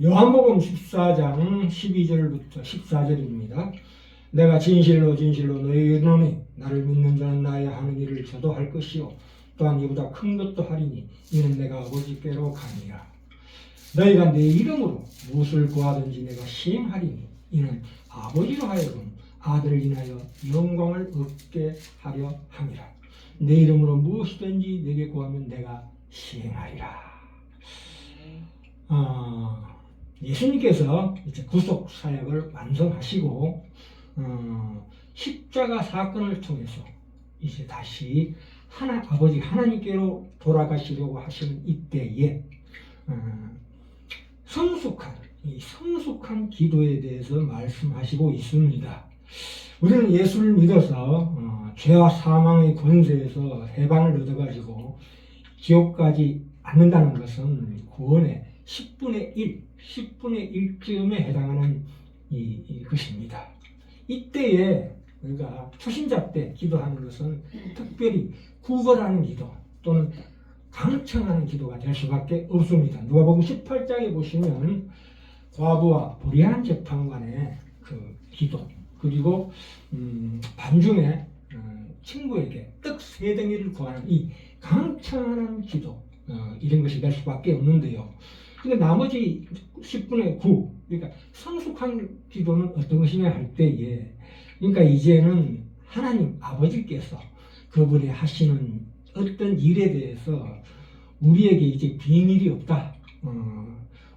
요한복음 14장 12절부터 14절입니다. 내가 진실로 진실로 너희에게 이르노니 나를 믿는 자는 나의 하는 일을 저도 할 것이요 또한 이보다 큰 것도 하리니 이는 내가 아버지께로 가니라. 너희가 내 이름으로 무엇을 구하든지 내가 시행하리니 이는 아버지로 하여금 아들을 인하여 영광을 얻게 하려 함이라. 내 이름으로 무엇이든지 내게 구하면 내가 시행하리라. 예수님께서 이제 구속 사역을 완성하시고 십자가 사건을 통해서 이제 다시 아버지 하나님께로 돌아가시려고 하시는 이때에 성숙한 기도에 대해서 말씀하시고 있습니다. 우리는 예수를 믿어서 죄와 사망의 권세에서 해방을 얻어가지고 지옥 가지 않는다는 것은 구원의 10분의 1쯤에 해당하는 것입니다. 이때에 우리가 초신자 때 기도하는 것은 특별히 구걸하는 기도 또는 강청하는 기도가 될 수밖에 없습니다. 누가복음 18장에 보시면 과부와 불의한 재판관의 그 기도, 그리고 밤중에 친구에게 떡 3덩이를 구하는 이 강청하는 기도, 이런 것이 될 수밖에 없는데요. 근데 나머지 10분의 9, 그러니까 성숙한 기도는 어떤 것이냐 할 때에, 그러니까 이제는 하나님 아버지께서 그분이 하시는 어떤 일에 대해서 우리에게 이제 비밀이 없다.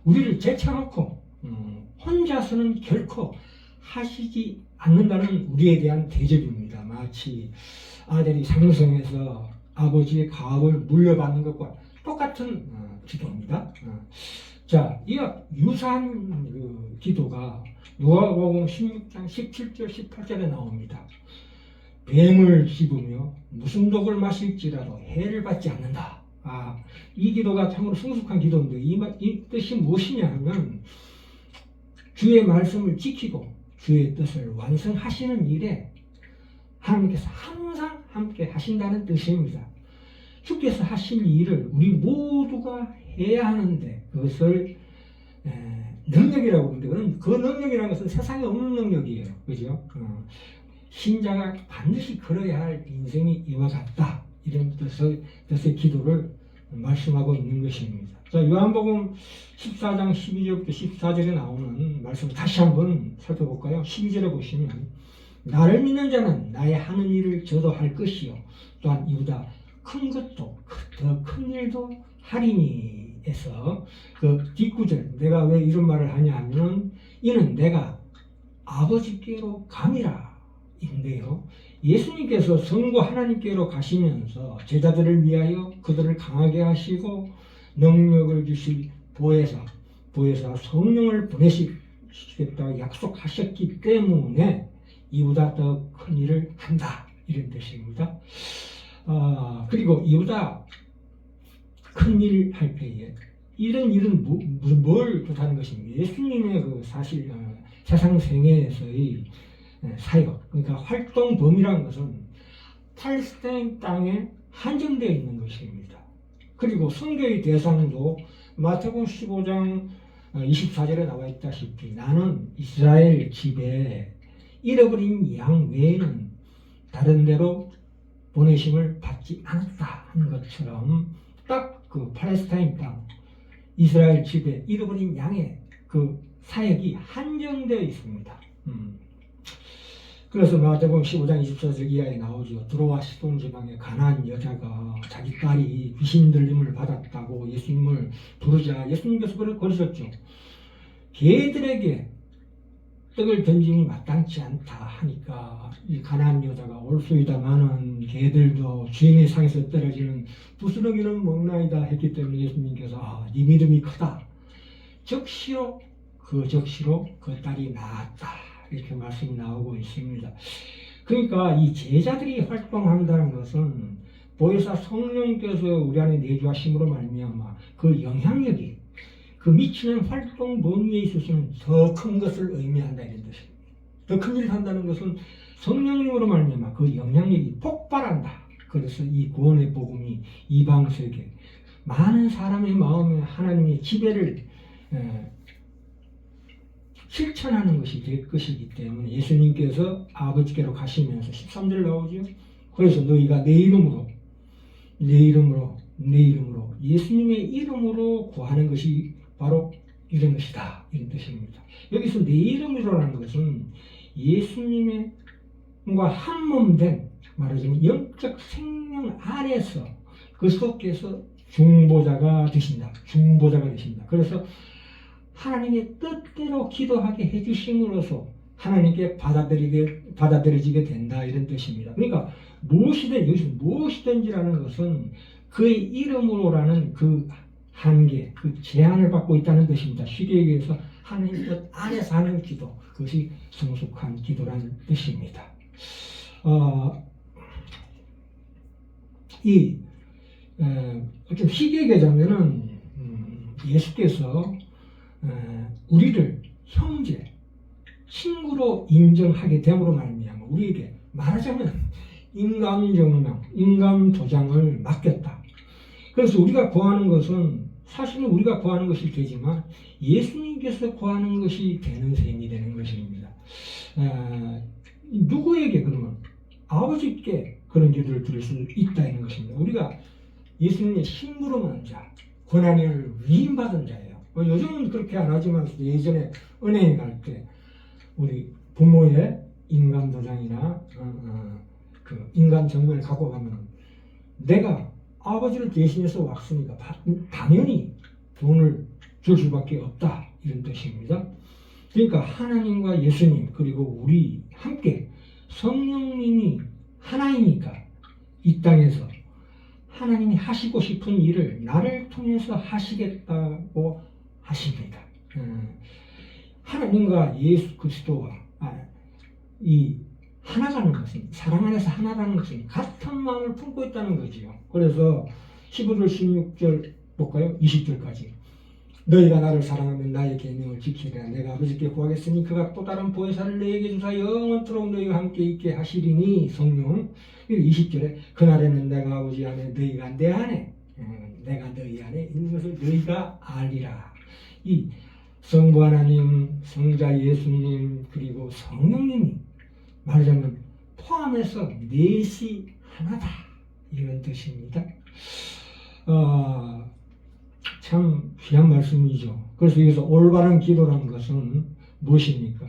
우리를 제쳐놓고 혼자서는 결코 하시지 않는다는 우리에 대한 대접입니다. 마치 아들이 상성해서 아버지의 가업을 물려받는 것과 똑같은 기도입니다. 자, 이와 유사한 그 기도가 누가복음 16장 17절 18절에 나옵니다. 뱀을 씹으며 무슨 독을 마실지라도 해를 받지 않는다. 이 기도가 참으로 성숙한 기도인데 이 뜻이 무엇이냐 하면 주의 말씀을 지키고 주의 뜻을 완성하시는 일에 하나님께서 항상 함께 하신다는 뜻입니다. 주께서 하신 일을 우리 모두가 해야 하는데 그것을 능력이라고 하는데 그 능력이라는 것은 세상에 없는 능력이에요. 그죠? 신자가 반드시 걸어야 할 인생이 이와 같다. 이런 뜻의 기도를 말씀하고 있는 것입니다. 자, 요한복음 14장 12절부터 14절에 나오는 말씀 다시 한번 살펴볼까요? 12절에 보시면 나를 믿는 자는 나의 하는 일을 저도 할 것이요 또한 이보다 큰 것도 더 큰 일도 하리니 에서 그 뒷구절, 내가 왜 이런 말을 하냐 하면 이는 내가 아버지께로 감이라 인데요. 예수님께서 성부 하나님께로 가시면서 제자들을 위하여 그들을 강하게 하시고 능력을 주실 보혜사 성령을 보내시겠다고 약속하셨기 때문에 이보다 더 큰 일을 한다, 이런 뜻입니다. 그리고 이보다 큰 일 할 때에 이런 일은 뭘 뜻하는 것입니까? 예수님의 그 사실 세상 생애에서의 사역, 그러니까 활동 범위라는 것은 팔레스타인 땅에 한정되어 있는 것입니다. 그리고 선교의 대상도 마태복음 15장 24절에 나와 있다시피 나는 이스라엘 집에 잃어버린 양 외에는 다른 데로 보내심을 받지 않았다 하는 것처럼 딱 그 팔레스타인 땅 이스라엘 집에 잃어버린 양의 그 사역이 한정되어 있습니다. 그래서 마태복음 15장 24절 이하에 나오죠. 두로와 시돈 지방의 가나안 여자가 자기 딸이 귀신 들림을 받았다고 예수님을 부르자 예수님께서 그를 거르셨죠. 개들에게 떡을 던짐이 마땅치 않다 하니까 이 가나안 여자가 올소이다마는 개들도 주인의 상에서 떨어지는 부스러기는 먹나이다 했기 때문에 예수님께서 네 믿음이 크다. 적시로 그 딸이 나았다. 이렇게 말씀이 나오고 있습니다. 그러니까 이 제자들이 활동한다는 것은 보혜사 성령께서 우리 안에 내주하심으로 말미암아 그 영향력이 그 미치는 활동 범위에 있어서는 더 큰 것을 의미한다, 이런 뜻입니다. 더 큰 일을 한다는 것은 성령님으로 말미암아 그 영향력이 폭발한다. 그래서 이 구원의 복음이 이방 세계 많은 사람의 마음에 하나님의 지배를 실천하는 것이 될 것이기 때문에 예수님께서 아버지께로 가시면서 13절 나오죠. 그래서 너희가 내 이름으로 예수님의 이름으로 구하는 것이 바로 이런 것이다, 이런 뜻입니다. 여기서 내 이름으로라는 것은 예수님과 한 몸 된, 말하자면 영적 생명 안에서 그 속에서 중보자가 되신다. 그래서 하나님의 뜻대로 기도하게 해주심으로써 하나님께 받아들여지게 된다, 이런 뜻입니다. 그러니까 여기서 무엇이든지라는 것은 그의 이름으로라는 그 한계, 그 제한을 받고 있다는 뜻입니다. 쉽게 얘기해서 하나님 뜻 안에서 하는 기도, 그것이 성숙한 기도라는 뜻입니다. 좀 쉽게 얘기하자면은 예수께서 우리를 형제, 친구로 인정하게 됨으로 말미암아 우리에게 말하자면 인감정명, 인감도장을 맡겼다. 그래서 우리가 구하는 것은 사실은 우리가 구하는 것이 되지만 예수님께서 구하는 것이 되는 셈이 되는 것입니다. 누구에게 그러면? 아버지께 그런 기도를 드릴 수 있다는 것입니다. 우리가 예수님의 신부름하는 자, 고난을 위임받은 자예요. 요즘은 그렇게 안 하지만 예전에 은행에 갈 때 우리 부모의 인감도장이나 그 인감정보를 갖고 가면 내가 아버지를 대신해서 왔으니까 당연히 돈을 줄 수밖에 없다, 이런 뜻입니다. 그러니까 하나님과 예수님 그리고 우리 함께 성령님이 하나이니까 이 땅에서 하나님이 하시고 싶은 일을 나를 통해서 하시겠다고 하십니다. 하나님과 예수 그리스도와 이 하나라는 것은, 사랑 안에서 하나라는 것은 같은 마음을 품고 있다는 거지요. 그래서 15절 16절 볼까요? 20절까지 너희가 나를 사랑하면 나의 계명을 지키라. 내가 아버지께 구하겠으니 그가 또 다른 보혜사를 너희에게 주사 영원토록 너희와 함께 있게 하시리니, 성령. 20절에 그날에는 내가 아버지 안에 너희가 내 안에 내가 너희 안에 있는 것을 너희가 알리라. 이 성부 하나님, 성자 예수님 그리고 성령님이 말하자면 포함해서 넷이 하나다, 이런 뜻입니다. 참 귀한 말씀이죠. 그래서 여기서 올바른 기도라는 것은 무엇입니까?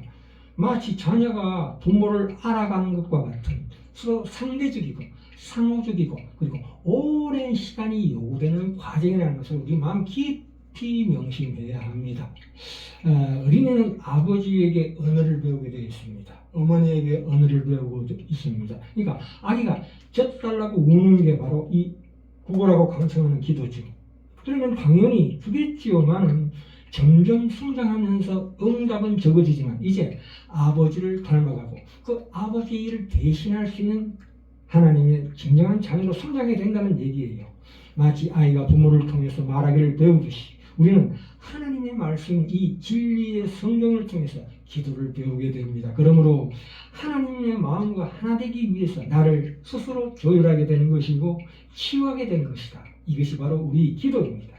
마치 자녀가 부모를 알아가는 것과 같은 서로 상대적이고 상호적이고 그리고 오랜 시간이 요구되는 과정이라는 것을 우리 마음 깊이 명심해야 합니다. 어린이는 아버지에게 언어를 배우게 되어 있습니다. 어머니에게 언어를 배우고 있습니다. 그러니까 아기가 젖달라고 우는 게 바로 이 구걸하고 강청하는 기도죠. 그러면 당연히 주겠지요만은 점점 성장하면서 응답은 적어지지만 이제 아버지를 닮아가고 그 아버지 일을 대신할 수 있는 하나님의 진정한 자녀로 성장해야 된다는 얘기예요. 마치 아이가 부모를 통해서 말하기를 배우듯이 우리는 하나님의 말씀, 이 진리의 성경을 통해서 기도를 배우게 됩니다. 그러므로 하나님의 마음과 하나 되기 위해서 나를 스스로 조율하게 되는 것이고 치유하게 되는 것이다. 이것이 바로 우리 기도입니다.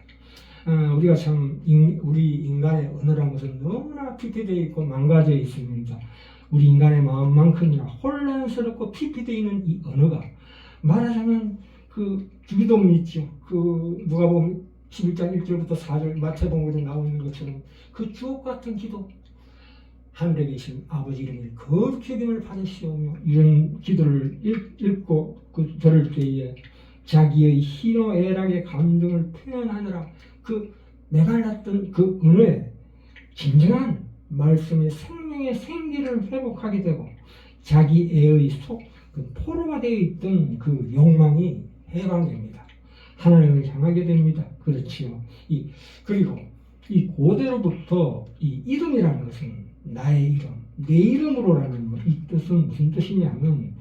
우리가 참 우리 인간의 언어라는 것은 너무나 피폐되어 있고 망가져 있습니다. 우리 인간의 마음만큼이나 혼란스럽고 피폐되어 있는 이 언어가 말하자면 그 주기도문 있죠. 그 누가복음 11장 1절부터 4절 마태복음에도 나오고 있는 것처럼 그 주옥 같은 기도, 하늘에 계신 아버지 이름을 거룩히 여김을 받으시오며, 이런 기도를 읽고 그 들을 때에 자기의 희노애락의 감정을 표현하느라 그 메말랐던 그 은혜에 진정한 말씀의 생명의 생기를 회복하게 되고 자기 애의 그 포로가 되어 있던 그 욕망이 해방됩니다. 하나님을 향하게 됩니다. 그렇지요. 그리고 이 고대로부터 이 이름이라는 것은 나의 이름, 내 이름으로라는 이 뜻은 무슨 뜻이냐면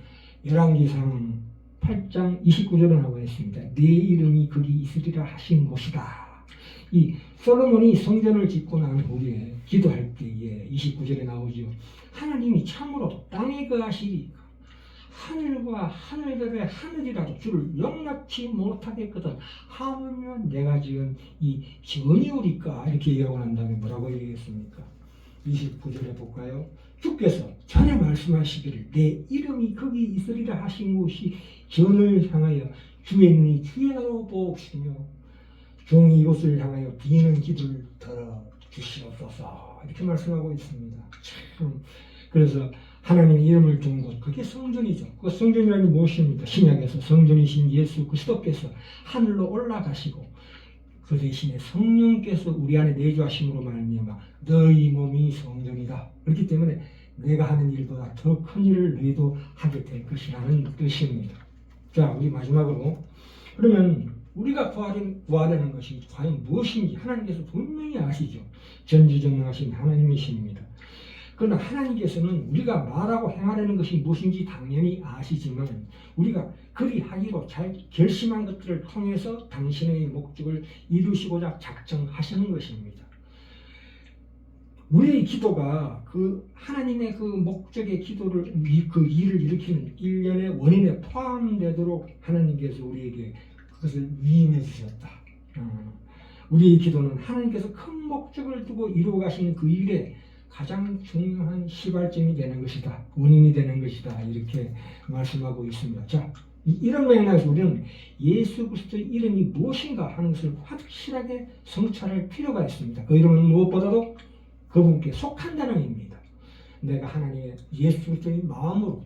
열왕기상 8장 29절에 나와 있습니다. 내 이름이 거기 있으리라 하신 곳이다. 이 솔로몬이 성전을 짓고 난 후에 기도할 때에 29절에 나오죠. 하나님이 참으로 땅에 거하시리까 하늘과 하늘들의 하늘이라도 주를 용납치 못하겠거든 하물며 내가 지은 이 전이오리까, 이렇게 얘기하고 난 다음에 뭐라고 얘기했습니까? 29절에 볼까요? 주께서 전에 말씀하시기를 내 이름이 거기 있으리라 하신 곳이 전을 향하여 주의 눈이 주야로 보옵시며 종이 이곳을 향하여 비는 기도를 들어 주시옵소서 이렇게 말씀하고 있습니다. 참 그래서 하나님의 이름을 둔 곳 그게 성전이죠. 그 성전이라는 게 무엇입니까? 신약에서 성전이신 예수 그리스도께서 하늘로 올라가시고 그 대신에 성령께서 우리 안에 내주하심으로 말미암아 너희 몸이 성전이다. 그렇기 때문에 내가 하는 일보다 더 큰 일을 너희도 하게 될 것이라는 뜻입니다. 자, 우리 마지막으로 그러면 우리가 구하려는 것이 과연 무엇인지 하나님께서 분명히 아시죠. 전지전능하신 하나님이십니다. 그러나 하나님께서는 우리가 말하고 행하려는 것이 무엇인지 당연히 아시지만 우리가 그리 하기로 잘 결심한 것들을 통해서 당신의 목적을 이루시고자 작정하시는 것입니다. 우리의 기도가 그 하나님의 그 목적의 기도를 그 일을 일으키는 일련의 원인에 포함되도록 하나님께서 우리에게 그것을 위임해 주셨다. 우리의 기도는 하나님께서 큰 목적을 두고 이루어 가시는 그 일에 가장 중요한 시발점이 되는 것이다. 원인이 되는 것이다. 이렇게 말씀하고 있습니다. 자, 이런 맥락에서 우리는 예수 그리스도의 이름이 무엇인가 하는 것을 확실하게 성찰할 필요가 있습니다. 그 이름은 무엇보다도 그분께 속한다는 의미입니다. 내가 하나님의 예수 그리스도의 마음으로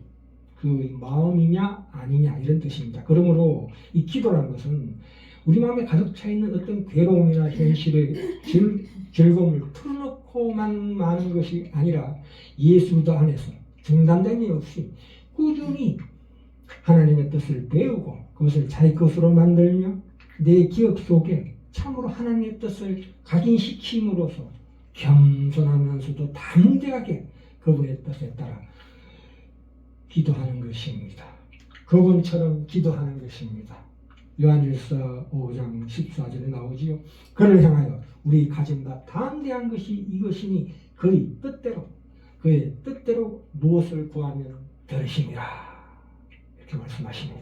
그 마음이냐 아니냐 이런 뜻입니다. 그러므로 이 기도라는 것은 우리 마음에 가득 차 있는 어떤 괴로움이나 현실의 즐거움을 틀어놓고만 마는 것이 아니라 예수도 안에서 중단됨이 없이 꾸준히 하나님의 뜻을 배우고 그것을 자기 것으로 만들며 내 기억 속에 참으로 하나님의 뜻을 각인시킴으로써 겸손하면서도 담대하게 그분의 뜻에 따라 기도하는 것입니다. 그분처럼 기도하는 것입니다. 요한일서 5장 14절에 나오지요. 그를 향하여 우리 가진 바 담대한 것이 이것이니 그의 뜻대로 그의 뜻대로 무엇을 구하면 들으시니라 이렇게 말씀하십니다.